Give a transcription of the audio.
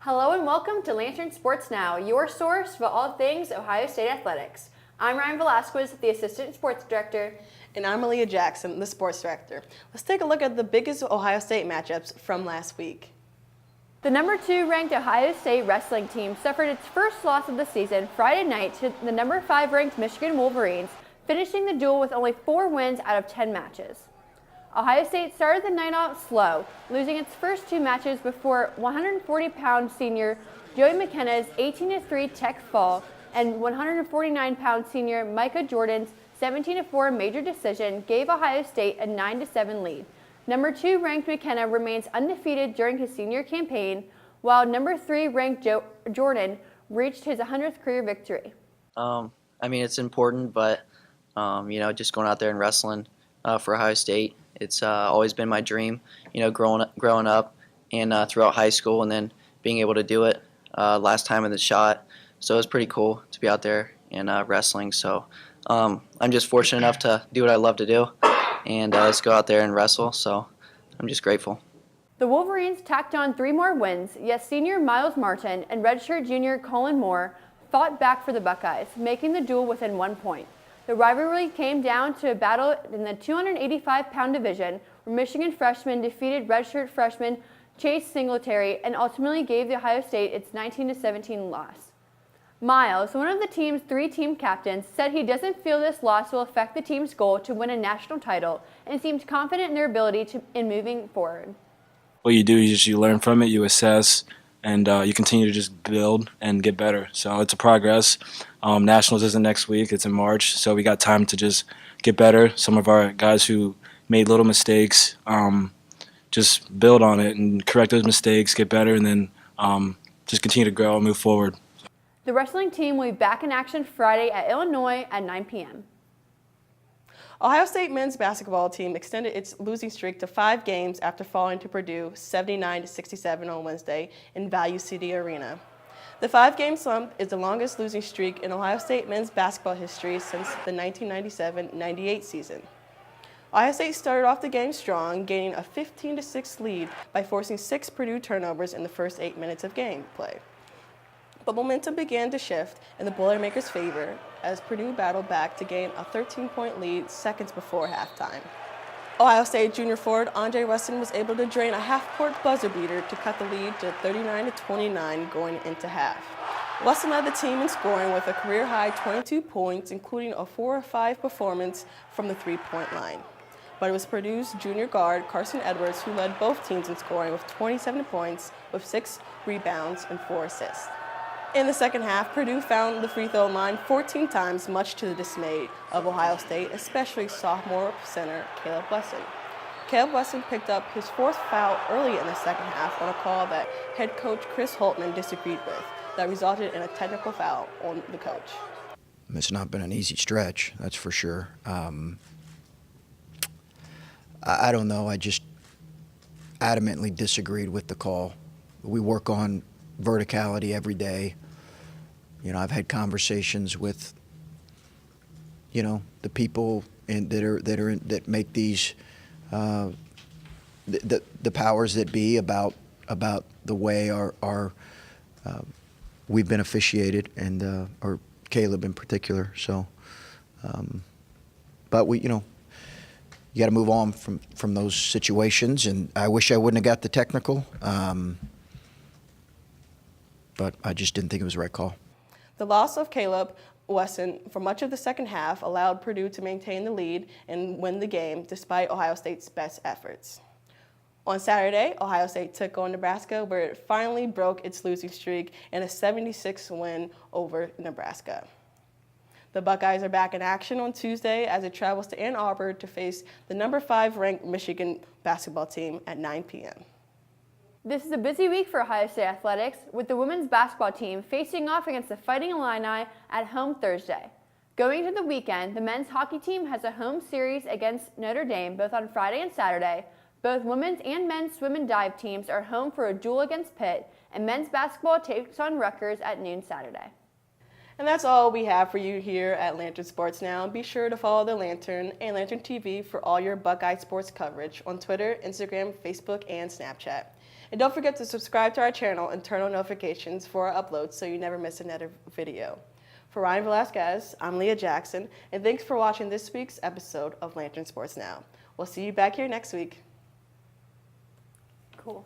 Hello and welcome to Lantern Sports Now, your source for all things Ohio State athletics. I'm Ryan Velasquez, the Assistant Sports Director. And I'm Aaliyah Jackson, the Sports Director. Let's take a look at the biggest Ohio State matchups from last week. The number 2 ranked Ohio State wrestling team suffered its first loss of the season Friday night to the number 5 ranked Michigan Wolverines, finishing the duel with only 4 wins out of 10 matches. Ohio State started the night off slow, losing its first 2 matches before 140-pound senior Joey McKenna's 18-3 tech fall and 149-pound senior Micah Jordan's 17-4 major decision gave Ohio State a 9-7 lead. Number 2 ranked McKenna remains undefeated during his senior campaign, while number 3 ranked Jordan reached his 100th career victory. It's important, but just going out there and wrestling for Ohio State, it's always been my dream. Growing up and throughout high school, and then being able to do it last time in the shot. So it was pretty cool to be out there and wrestling. So I'm just fortunate enough to do what I love to do, and let's go out there and wrestle. So I'm just grateful. The Wolverines tacked on 3 more wins, yet senior Miles Martin and redshirt junior Colin Moore fought back for the Buckeyes, making the duel within 1 point. The rivalry came down to a battle in the 285-pound division, where Michigan freshmen defeated redshirt freshman Chase Singletary and ultimately gave the Ohio State its 19-17 loss. Miles, one of the team's 3 team captains, said he doesn't feel this loss will affect the team's goal to win a national title and seemed confident in their ability in moving forward. What you do is you learn from it, you assess, and you continue to just build and get better. So it's a progress. Nationals isn't next week, it's in March, so we got time to just get better. Some of our guys who made little mistakes, just build on it and correct those mistakes, get better, and then just continue to grow and move forward. The wrestling team will be back in action Friday at Illinois at 9 p.m. Ohio State men's basketball team extended its losing streak to 5 games after falling to Purdue 79-67 on Wednesday in Value City Arena. The 5-game slump is the longest losing streak in Ohio State men's basketball history since the 1997-98 season. Ohio State started off the game strong, gaining a 15-6 lead by forcing 6 Purdue turnovers in the first 8 minutes of gameplay. But momentum began to shift in the Boilermakers' favor as Purdue battled back to gain a 13-point lead seconds before halftime. Ohio State junior forward Andre Weston was able to drain a half-court buzzer beater to cut the lead to 39-29 going into half. Weston led the team in scoring with a career-high 22 points, including a 4-of-5 performance from the three-point line. But it was Purdue's junior guard, Carson Edwards, who led both teams in scoring with 27 points, with 6 rebounds and 4 assists. In the second half, Purdue found the free throw line 14 times, much to the dismay of Ohio State, especially sophomore center Caleb Wesson. Caleb Wesson picked up his 4th foul early in the second half on a call that head coach Chris Holtman disagreed with, that resulted in a technical foul on the coach. It's not been an easy stretch, that's for sure. I don't know, I just adamantly disagreed with the call. We work on verticality every day. I've had conversations with, the people that make these, the powers that be about the way our we've been officiated, and or Caleb in particular. So, but you got to move on from those situations, and I wish I wouldn't have got the technical. But I just didn't think it was the right call. The loss of Caleb Wesson for much of the second half allowed Purdue to maintain the lead and win the game despite Ohio State's best efforts. On Saturday, Ohio State took on Nebraska, where it finally broke its losing streak in a 76 win over Nebraska. The Buckeyes are back in action on Tuesday as it travels to Ann Arbor to face the number 5 ranked Michigan basketball team at 9 p.m. This is a busy week for Ohio State athletics, with the women's basketball team facing off against the Fighting Illini at home Thursday. Going into the weekend, the men's hockey team has a home series against Notre Dame both on Friday and Saturday. Both women's and men's swim and dive teams are home for a duel against Pitt, and men's basketball takes on Rutgers at noon Saturday. And that's all we have for you here at Lantern Sports Now. Be sure to follow the Lantern and Lantern TV for all your Buckeye sports coverage on Twitter, Instagram, Facebook, and Snapchat. And don't forget to subscribe to our channel and turn on notifications for our uploads so you never miss another video. For Ryan Velasquez, I'm Leah Jackson, and thanks for watching this week's episode of Lantern Sports Now. We'll see you back here next week. Cool.